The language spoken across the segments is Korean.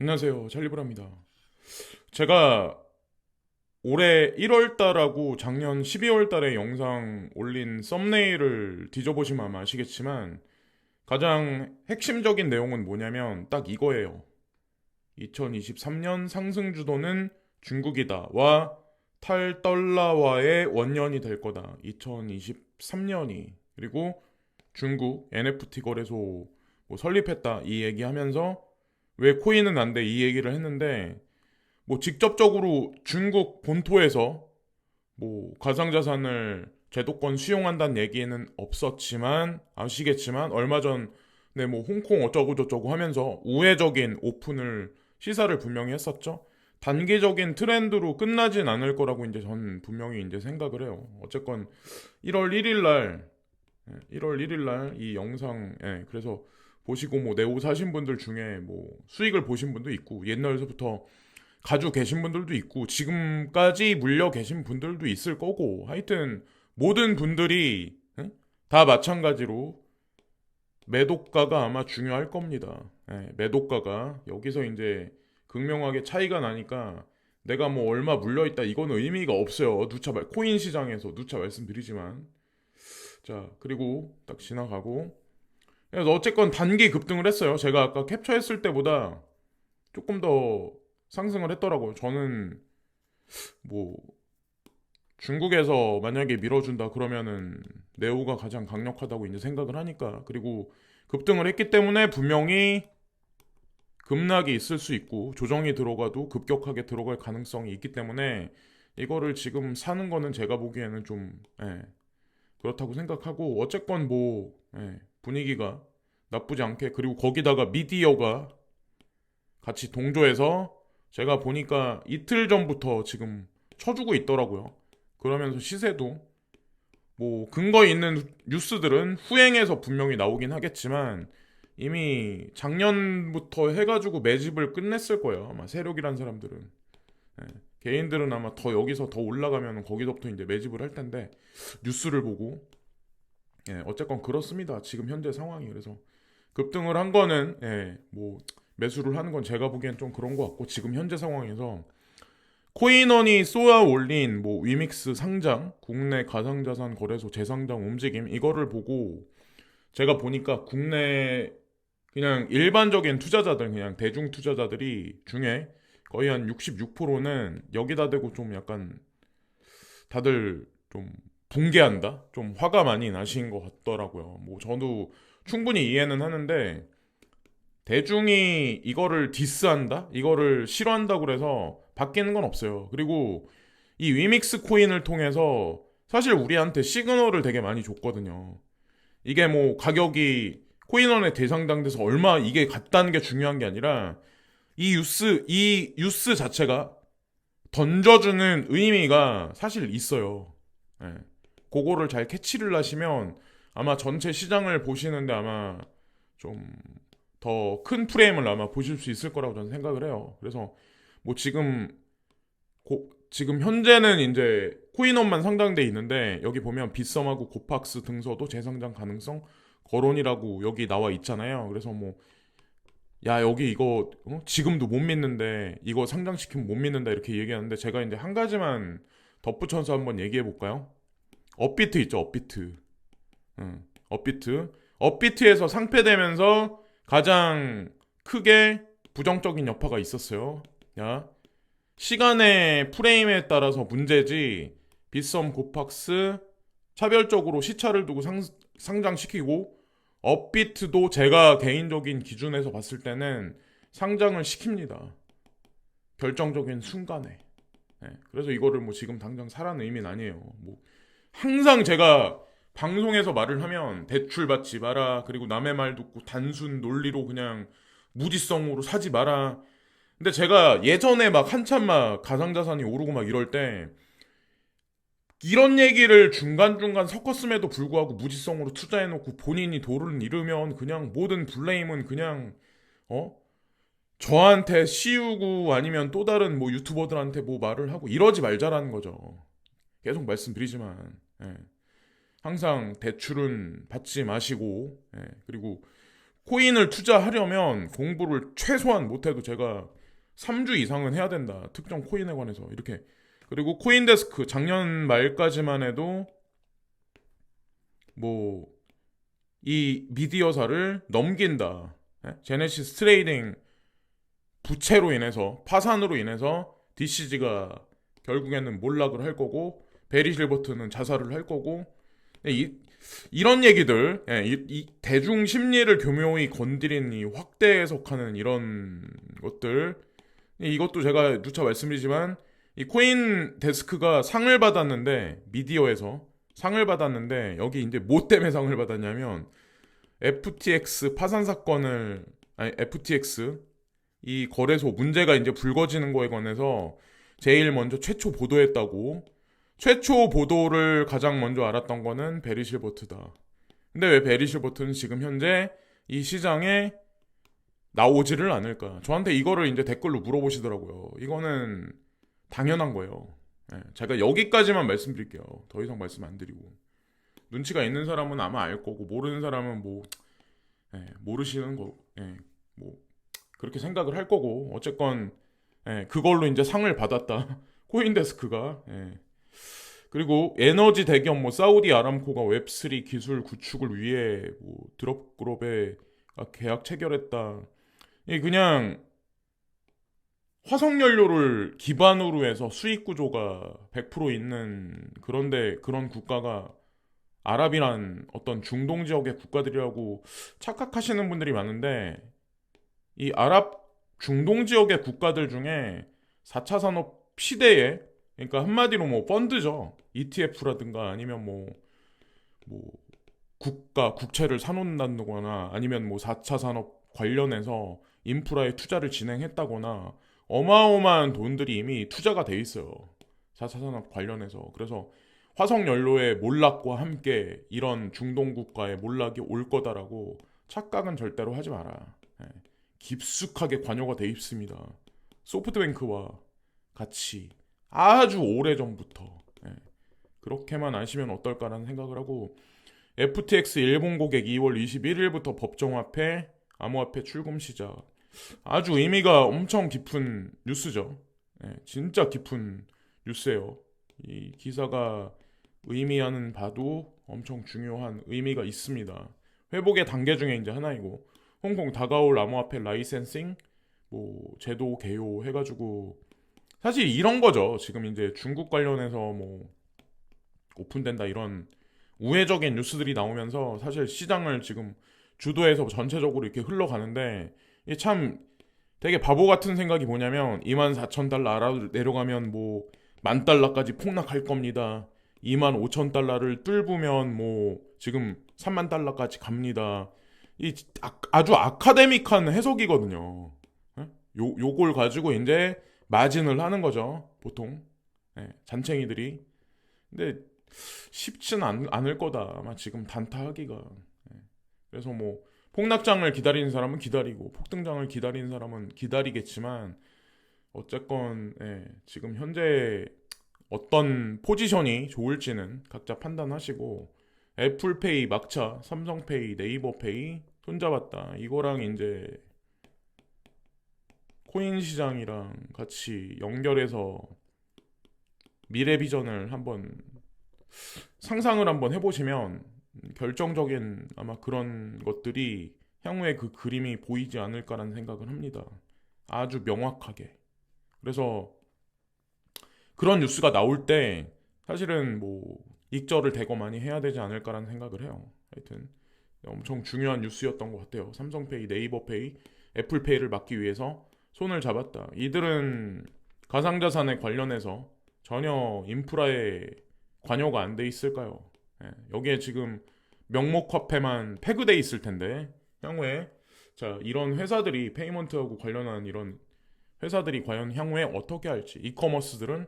안녕하세요. 찰리브라입니다. 제가 올해 1월 달하고 작년 12월 달에 영상 올린 썸네일을 뒤져보시면 아마 아시겠지만 가장 핵심적인 내용은 뭐냐면 딱 이거예요. 2023년 상승 주도는 중국이다.와 탈달러와의 원년이 될 거다. 2023년이. 그리고 중국 NFT 거래소 뭐 설립했다. 이 얘기하면서 왜 코인은 안 돼? 이 얘기를 했는데 뭐 직접적으로 중국 본토에서 뭐 가상자산을 제도권 수용한다는 얘기는 없었지만 아시겠지만 얼마 전에 뭐 홍콩 어쩌고 저쩌고 하면서 우회적인 오픈을 시사를 분명히 했었죠. 단기적인 트렌드로 끝나진 않을 거라고 이제 전 분명히 이제 생각을 해요. 어쨌건 1월 1일 날 1월 1일 날 이 영상 그래서 보시고 뭐 네오 사신 분들 중에 뭐 수익을 보신 분도 있고 옛날서부터 가지고 계신 분들도 있고 지금까지 물려 계신 분들도 있을 거고 하여튼 모든 분들이 다 마찬가지로 매도가가 아마 중요할 겁니다. 매도가가 여기서 이제 극명하게 차이가 나니까 내가 뭐 얼마 물려 있다 이거는 의미가 없어요. 코인 시장에서 누차 말씀드리지만 자 그리고 딱 지나가고 그래서 어쨌건 단기 급등을 했어요. 제가 아까 캡처했을 때보다 조금 더 상승을 했더라고요. 저는 뭐 중국에서 만약에 밀어준다 그러면은 네오가 가장 강력하다고 이제 생각을 하니까 그리고 급등을 했기 때문에 분명히 급락이 있을 수 있고 조정이 들어가도 급격하게 들어갈 가능성이 있기 때문에 이거를 지금 사는 거는 제가 보기에는 좀 그렇다고 생각하고 어쨌건 뭐 분위기가 나쁘지 않게 그리고 거기다가 미디어가 같이 동조해서 제가 보니까 이틀 전부터 지금 쳐주고 있더라고요. 그러면서 시세도 뭐 근거 있는 뉴스들은 후행해서 분명히 나오긴 하겠지만 이미 작년부터 해가지고 매집을 끝냈을 거예요. 아마 세력이란 사람들은. 예. 개인들은 아마 더 여기서 더 올라가면 거기서부터 이제 매집을 할 텐데 뉴스를 보고 어쨌건 그렇습니다. 지금 현재 상황이 그래서 급등을 한 거는 뭐 매수를 하는 건 제가 보기엔 좀 그런 것 같고 지금 현재 상황에서 코인원이 쏘아 올린 뭐 위믹스 상장, 국내 가상자산 거래소 재상장 움직임 이거를 보고 제가 보니까 국내 그냥 일반적인 투자자들 그냥 대중 투자자들이 중에 거의 한 66%는 여기다 대고 좀 약간 다들 좀 붕괴한다? 좀 화가 많이 나신 것 같더라고요. 뭐 저도 충분히 이해는 하는데 대중이 이거를 디스한다? 이거를 싫어한다고 그래서 바뀌는 건 없어요. 그리고 이 위믹스 코인을 통해서 사실 우리한테 시그널을 되게 많이 줬거든요. 이게 뭐 가격이 코인원에 대상당돼서 얼마 이게 같다는 게 중요한 게 아니라 이 뉴스 자체가 던져주는 의미가 사실 있어요. 예. 그거를 잘 캐치를 하시면 아마 전체 시장을 보시는데 아마 좀 더 큰 프레임을 아마 보실 수 있을 거라고 저는 생각을 해요. 그래서 뭐 지금 현재는 이제 코인원만 상장돼 있는데 여기 보면 빗썸하고 고팍스 등서도 재상장 가능성 거론이라고 여기 나와 있잖아요. 그래서 뭐 야 여기 이거 지금도 못 믿는데 이거 상장시키면 못 믿는다 이렇게 얘기하는데 제가 이제 한 가지만 덧붙여서 한번 얘기해 볼까요? 업비트 있죠 업비트. 업비트. 업비트에서 상폐되면서 가장 크게 부정적인 여파가 있었어요. 야 시간의 프레임에 따라서 문제지 빗썸 고팍스 차별적으로 시차를 두고 상장시키고 업비트도 제가 개인적인 기준에서 봤을 때는 상장을 시킵니다. 결정적인 순간에. 그래서 이거를 뭐 지금 당장 사라는 의미는 아니에요. 뭐 항상 제가 방송에서 말을 하면 대출 받지 마라. 그리고 남의 말 듣고 단순 논리로 그냥 무지성으로 사지 마라. 근데 제가 예전에 막 한참 막 가상자산이 오르고 막 이럴 때 이런 얘기를 중간중간 섞었음에도 불구하고 무지성으로 투자해놓고 본인이 도를 잃으면 그냥 모든 블레임은 그냥 어 저한테 씌우고 아니면 또 다른 뭐 유튜버들한테 뭐 말을 하고 이러지 말자라는 거죠. 계속 말씀드리지만 항상 대출은 받지 마시고 그리고 코인을 투자하려면 공부를 최소한 못해도 제가 3주 이상은 해야 된다. 특정 코인에 관해서 이렇게. 그리고 코인데스크 작년 말까지만 해도 뭐 이 미디어사를 넘긴다. 제네시스 트레이딩 부채로 인해서 파산으로 인해서 DCG가 결국에는 몰락을 할 거고 베리 실버트는 자살을 할 거고 이런 얘기들 이 대중 심리를 교묘히 건드린 이 확대 해석하는 이런 것들 이것도 제가 누차 말씀드리지만 이 코인 데스크가 상을 받았는데 미디어에서 상을 받았는데 여기 이제 뭐 때문에 상을 받았냐면 FTX 파산 사건을 FTX 이 거래소 문제가 이제 불거지는 거에 관해서 제일 먼저 최초 보도했다고. 최초 보도를 가장 먼저 알았던 거는 베리 실버트다. 근데 왜 베리 실버트는 지금 현재 이 시장에 나오지를 않을까? 저한테 이거를 이제 댓글로 물어보시더라고요. 이거는 당연한 거예요. 제가 여기까지만 말씀드릴게요. 더 이상 말씀 안 드리고. 눈치가 있는 사람은 아마 알 거고 모르는 사람은 뭐 모르시는 거, 뭐 그렇게 생각을 할 거고 어쨌건 그걸로 이제 상을 받았다. 코인데스크가. 그리고 에너지 대기업 뭐 사우디 아람코가 웹3 기술 구축을 위해 뭐 드롭그룹에 계약 체결했다. 이 그냥 화석 연료를 기반으로 해서 수익 구조가 100% 있는 그런데 그런 국가가 아랍이란 어떤 중동 지역의 국가들이라고 착각하시는 분들이 많은데 이 아랍 중동 지역의 국가들 중에 4차 산업 시대에 그러니까 한마디로 뭐 펀드죠. ETF라든가 아니면 뭐 국채를 사놓는다거나 아니면 뭐 4차 산업 관련해서 인프라에 투자를 진행했다거나 어마어마한 돈들이 이미 투자가 돼 있어요. 4차 산업 관련해서. 그래서 화석 연료의 몰락과 함께 이런 중동 국가의 몰락이 올 거다라고 착각은 절대로 하지 마라. 깊숙하게 관여가 돼 있습니다. 소프트뱅크와 같이 아주 오래전부터 그렇게만 아시면 어떨까라는 생각을 하고 FTX 일본 고객 2월 21일부터 법정화폐, 암호화폐 출금 시작. 아주 의미가 엄청 깊은 뉴스죠. 진짜 깊은 뉴스예요. 이 기사가 의미하는 바도 엄청 중요한 의미가 있습니다. 회복의 단계 중에 이제 하나이고 홍콩 다가올 암호화폐 라이센싱 뭐 제도 개요 해가지고 사실 이런 거죠. 지금 이제 중국 관련해서 뭐 오픈된다 이런 우회적인 뉴스들이 나오면서 사실 시장을 지금 주도해서 전체적으로 이렇게 흘러가는데 이게 참 되게 바보 같은 생각이 뭐냐면 24,000달러 아래로 내려가면 뭐 10,000달러까지 폭락할 겁니다. 25,000달러를 뚫으면 뭐 지금 30,000달러까지 갑니다. 이 아주 아카데믹한 해석이거든요. 요걸 가지고 이제 마진을 하는 거죠. 보통 잔챙이들이. 근데 쉽지는 않을 거다. 아마 지금 단타하기가. 그래서 뭐 폭락장을 기다리는 사람은 기다리고 폭등장을 기다리는 사람은 기다리겠지만 어쨌건 지금 현재 어떤 포지션이 좋을지는 각자 판단하시고 애플페이 막차, 삼성페이, 네이버페이 손잡았다. 이거랑 이제 코인 시장이랑 같이 연결해서 미래 비전을 한번 상상을 한번 해보시면 결정적인 아마 그런 것들이 향후에 그 그림이 보이지 않을까라는 생각을 합니다. 아주 명확하게. 그래서 그런 뉴스가 나올 때 사실은 뭐 익절을 대거 많이 해야 되지 않을까라는 생각을 해요. 하여튼 엄청 중요한 뉴스였던 것 같아요. 삼성페이, 네이버페이, 애플페이를 막기 위해서 손을 잡았다. 이들은 가상자산에 관련해서 전혀 인프라에 관여가 안 돼 있을까요? 여기에 지금 명목화폐만 패그돼 있을 텐데 향후에 자 이런 회사들이 페이먼트하고 관련한 이런 회사들이 과연 향후에 어떻게 할지 이커머스들은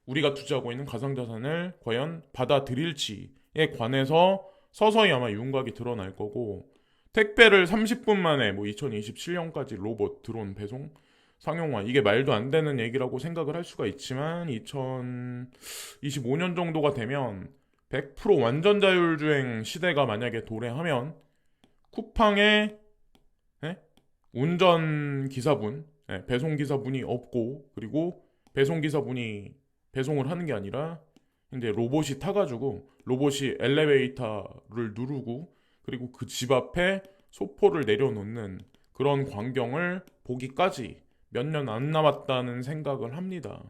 우리가 투자하고 있는 가상자산을 과연 받아들일지에 관해서 서서히 아마 윤곽이 드러날 거고 택배를 30분 만에 뭐 2027년까지 로봇 드론 배송 상용화 이게 말도 안 되는 얘기라고 생각을 할 수가 있지만 2025년 정도가 되면 100% 완전 자율주행 시대가 만약에 도래하면 쿠팡의 운전 기사분, 배송 기사분이 없고, 그리고 배송 기사분이 배송을 하는 게 아니라 이제 로봇이 타가지고 로봇이 엘리베이터를 누르고 그리고 그 집 앞에 소포를 내려놓는 그런 광경을 보기까지 몇 년 안 남았다는 생각을 합니다.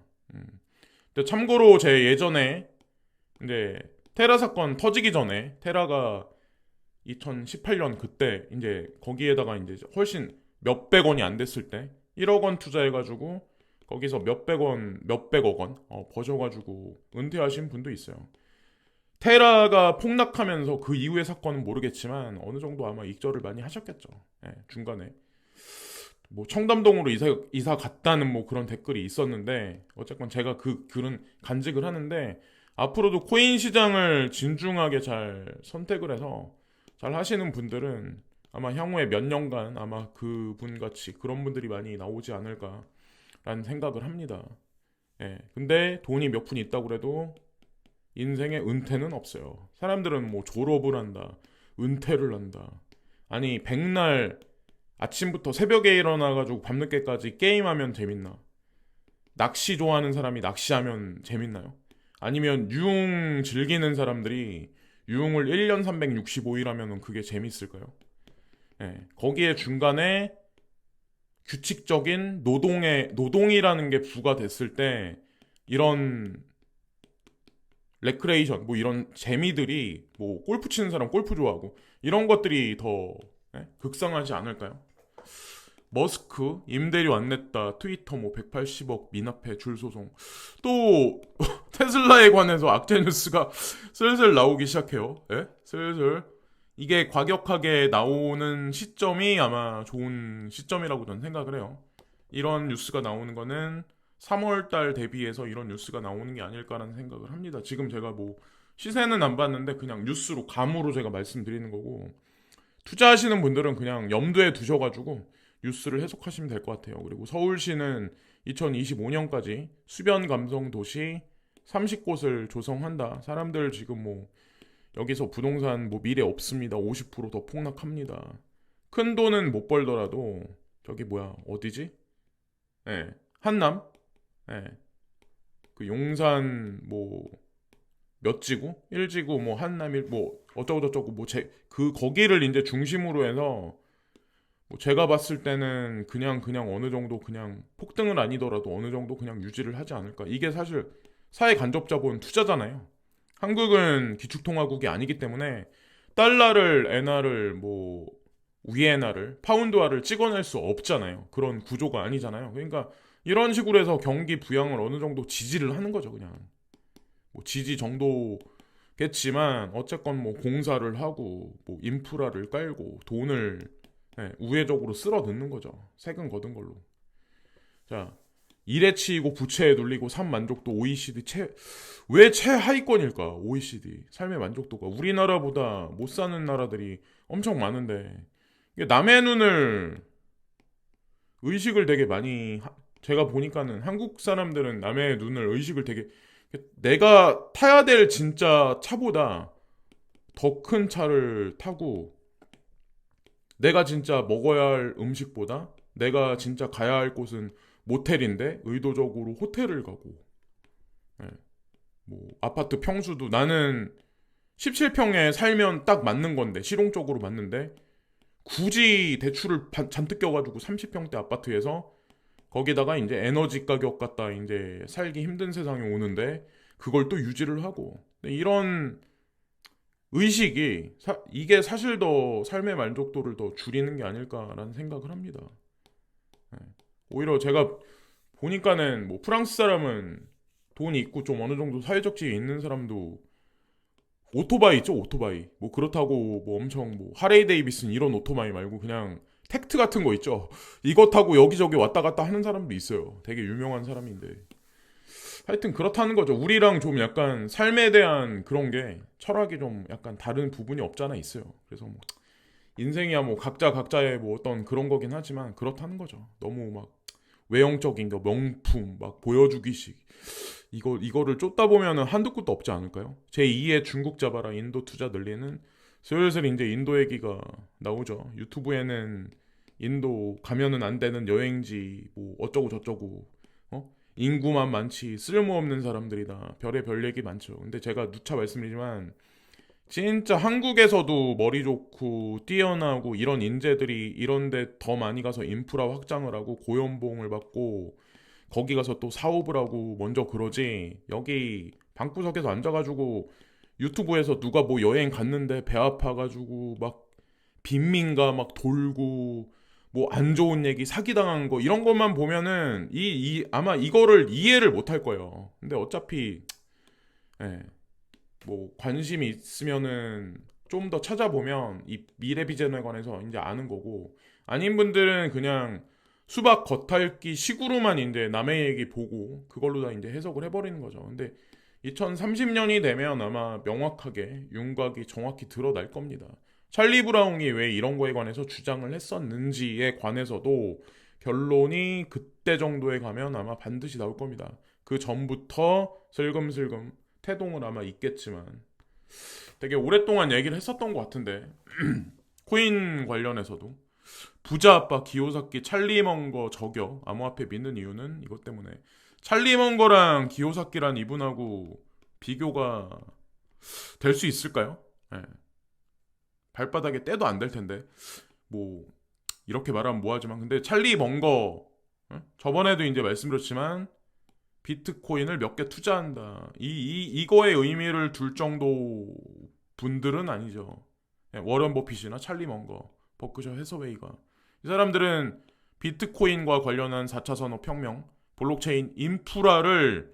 근데 참고로 제 예전에 이제 테라 사건 터지기 전에 테라가 2018년 그때 이제 거기에다가 이제 훨씬 몇백 원이 안 됐을 때 1억 원 투자해가지고 거기서 몇백억 원 버셔가지고 은퇴하신 분도 있어요. 테라가 폭락하면서 그 이후의 사건은 모르겠지만 어느 정도 아마 익절을 많이 하셨겠죠. 중간에 뭐 청담동으로 이사 갔다는 뭐 그런 댓글이 있었는데 어쨌건 제가 그 글은 간직을 하는데 앞으로도 코인 시장을 진중하게 잘 선택을 해서 잘 하시는 분들은 아마 향후에 몇 년간 아마 그분 같이 그런 분들이 많이 나오지 않을까라는 생각을 합니다. 근데 돈이 몇 푼 있다고 그래도 인생에 은퇴는 없어요. 사람들은 뭐 졸업을 한다, 은퇴를 한다. 아니 백날 아침부터 새벽에 일어나가지고 밤늦게까지 게임하면 재밌나? 낚시 좋아하는 사람이 낚시하면 재밌나요? 아니면 유흥 즐기는 사람들이 유흥을 1년 365일 하면 그게 재밌을까요? 거기에 중간에 규칙적인 노동이라는 게 부과됐을 때 이런 레크레이션 뭐 이런 재미들이 뭐 골프 치는 사람 골프 좋아하고 이런 것들이 더 극상하지 않을까요? 머스크 임대료 안 냈다 트위터 뭐 180억 미납해 줄 소송 또 테슬라에 관해서 악재 뉴스가 슬슬 나오기 시작해요. 슬슬 이게 과격하게 나오는 시점이 아마 좋은 시점이라고 저는 생각을 해요. 이런 뉴스가 나오는 거는 3월 달 대비해서 이런 뉴스가 나오는 게 아닐까라는 생각을 합니다. 지금 제가 뭐 시세는 안 봤는데 그냥 뉴스로 감으로 제가 말씀드리는 거고 투자하시는 분들은 그냥 염두에 두셔가지고 뉴스를 해석하시면 될 것 같아요. 그리고 서울시는 2025년까지 수변 감성 도시 30곳을 조성한다. 사람들 지금 뭐 여기서 부동산 뭐 미래 없습니다. 50%더 폭락합니다. 큰 돈은 못 벌더라도 저기 뭐야 어디지? 한남? 그 용산 뭐 몇 지구? 1지구 뭐 한남 뭐 어쩌고 저쩌고 뭐 그 거기를 이제 중심으로 해서 뭐 제가 봤을 때는 그냥 어느 정도 그냥 폭등은 아니더라도 어느 정도 그냥 유지를 하지 않을까. 이게 사실 사회 간접 자본 투자잖아요. 한국은 기축통화국이 아니기 때문에 달러를 엔화를 뭐 위엔화를 파운드화를 찍어낼 수 없잖아요. 그런 구조가 아니잖아요. 그러니까 이런 식으로 해서 경기 부양을 어느 정도 지지를 하는 거죠, 그냥. 뭐 지지 정도겠지만 어쨌건 뭐 공사를 하고 뭐 인프라를 깔고 돈을 우회적으로 쓸어 넣는 거죠. 세금 거둔 걸로. 자, 일에 치이고 부채에 눌리고 삶 만족도 OECD 왜 최하위권일까? OECD 삶의 만족도가 우리나라보다 못 사는 나라들이 엄청 많은데 이게 남의 눈을 의식을 되게 많이 제가 보니까는 한국 사람들은 남의 눈을 의식을 되게 내가 타야 될 진짜 차보다 더 큰 차를 타고 내가 진짜 먹어야 할 음식보다 내가 진짜 가야 할 곳은 모텔인데 의도적으로 호텔을 가고 뭐 아파트 평수도 나는 17평에 살면 딱 맞는 건데 실용적으로 맞는데 굳이 대출을 잔뜩 껴가지고 30평대 아파트에서 거기다가 이제 에너지 가격 갖다 이제 살기 힘든 세상이 오는데 그걸 또 유지를 하고 이런 의식이 이게 사실 더 삶의 만족도를 더 줄이는 게 아닐까라는 생각을 합니다. 오히려 제가 보니까는 뭐 프랑스 사람은 돈이 있고 좀 어느 정도 사회적 지위 있는 사람도 오토바이 있죠 오토바이 뭐 그렇다고 뭐 엄청 뭐 하레이 데이비슨 이런 오토바이 말고 그냥 텍트 같은 거 있죠 이거 타고 여기저기 왔다 갔다 하는 사람도 있어요 되게 유명한 사람인데 하여튼 그렇다는 거죠 우리랑 좀 약간 삶에 대한 그런 게 철학이 좀 약간 다른 부분이 없잖아 있어요 그래서 뭐 인생이야 뭐 각자의 뭐 어떤 그런 거긴 하지만 그렇다는 거죠 너무 막 외형적인 거 명품 막 보여주기식 이거를 쫓다 보면은 한두 끝도 없지 않을까요? 제2의 중국 잡아라 인도 투자 늘리는 슬슬 이제 인도 얘기가 나오죠. 유튜브에는 인도 가면은 안 되는 여행지 뭐 어쩌고 저쩌고 인구만 많지 쓸모없는 사람들이다. 별의 별 얘기 많죠. 근데 제가 누차 말씀드리지만 진짜 한국에서도 머리 좋고 뛰어나고 이런 인재들이 이런데 더 많이 가서 인프라 확장을 하고 고연봉을 받고 거기 가서 또 사업을 하고 먼저 그러지. 여기 방구석에서 앉아가지고 유튜브에서 누가 뭐 여행 갔는데 배 아파가지고 막 빈민가 막 돌고 뭐 안 좋은 얘기 사기당한 거 이런 것만 보면은 아마 이거를 이해를 못 할 거예요. 근데 어차피 예, 뭐 관심이 있으면은 좀 더 찾아보면 이 미래 비전에 관해서 이제 아는 거고, 아닌 분들은 그냥 수박 겉핥기 식으로만 이제 남의 얘기 보고 그걸로 다 이제 해석을 해버리는 거죠. 근데 2030년이 되면 아마 명확하게 윤곽이 정확히 드러날 겁니다. 찰리 브라운이 왜 이런 거에 관해서 주장을 했었는지에 관해서도 결론이 그때 정도에 가면 아마 반드시 나올 겁니다. 그 전부터 슬금슬금 태동을 아마 있겠지만 되게 오랫동안 얘기를 했었던 것 같은데 코인 관련해서도 부자 아빠 기요사키 찰리 먼거 저격 암호화폐 믿는 이유는 이것 때문에 찰리 먼거랑 기요사키란 이분하고 비교가 될 수 있을까요? 예. 발바닥에 때도 안 될 텐데 뭐 이렇게 말하면 뭐하지만 근데 찰리 먼거 저번에도 이제 말씀드렸지만 비트코인을 몇 개 투자한다. 이거의 의미를 둘 정도 분들은 아니죠. 예, 워런 버핏이나 찰리 먼거, 버크셔 해서웨이가 이 사람들은 비트코인과 관련한 4차 산업혁명, 블록체인 인프라를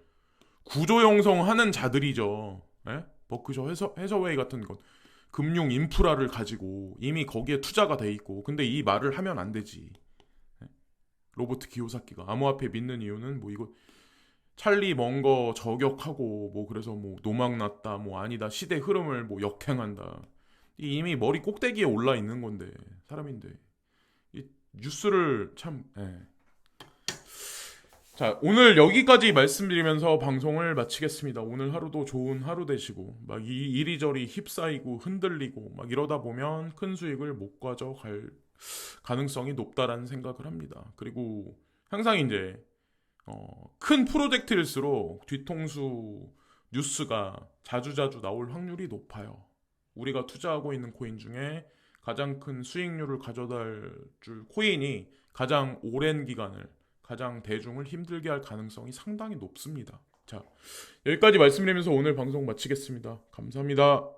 구조 형성하는 자들이죠. 예? 버크셔 해서웨이 같은 것 금융 인프라를 가지고 이미 거기에 투자가 돼 있고 근데 이 말을 하면 안 되지. 예? 로버트 기요사키가 암호화폐 믿는 이유는 뭐 이거 찰리 먼거 저격하고 뭐 그래서 뭐 노막 났다 뭐 아니다 시대 흐름을 뭐 역행한다 이미 머리 꼭대기에 올라 있는 건데 사람인데 이 뉴스를 참 자, 오늘 여기까지 말씀드리면서 방송을 마치겠습니다. 오늘 하루도 좋은 하루 되시고 막 이리저리 휩싸이고 흔들리고 막 이러다 보면 큰 수익을 못 가져갈 가능성이 높다라는 생각을 합니다. 그리고 항상 이제 큰 프로젝트일수록 뒤통수 뉴스가 자주자주 나올 확률이 높아요. 우리가 투자하고 있는 코인 중에 가장 큰 수익률을 가져다 줄 코인이 가장 오랜 기간을 가장 대중을 힘들게 할 가능성이 상당히 높습니다. 자, 여기까지 말씀드리면서 오늘 방송 마치겠습니다. 감사합니다.